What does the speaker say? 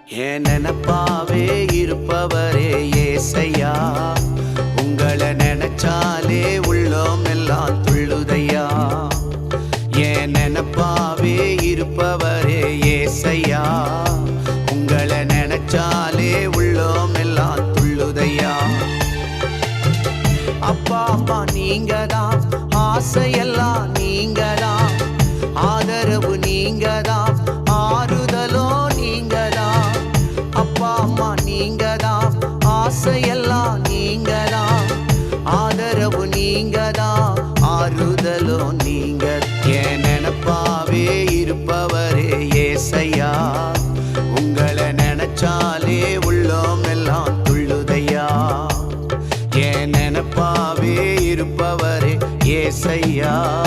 என் நினப்பாவே இருப்பவரே ஏசையா, உங்களை நினைச்சாலே உள்ளோம் எல்லாம் துள்ளுதையா. என் நினப்பாவே இருப்பவரே ஏசையா, உங்களை நினைச்சாலே உள்ளோம் எல்லாம் துள்ளுதையா. அப்பா அம்மா நீங்கதான், ஆசையெல்லாம் நீங்கதான், ஆதரவு நீங்கதான், ஆறுதலோ நீங்கதான். அப்பா அம்மா நீங்கதான், ஆசையெல்லாம் நீங்கதான், ஆதரவு நீங்கதான், ஆறுதலோ நீங்க. என் நினப்பாவே இருப்பவரே ஏசையா, உங்களை நினைச்சாலே உள்ளோம் எல்லாம் துள்ளுதையா. என் நினப்பாவே இருப்பவரே ஏசையா.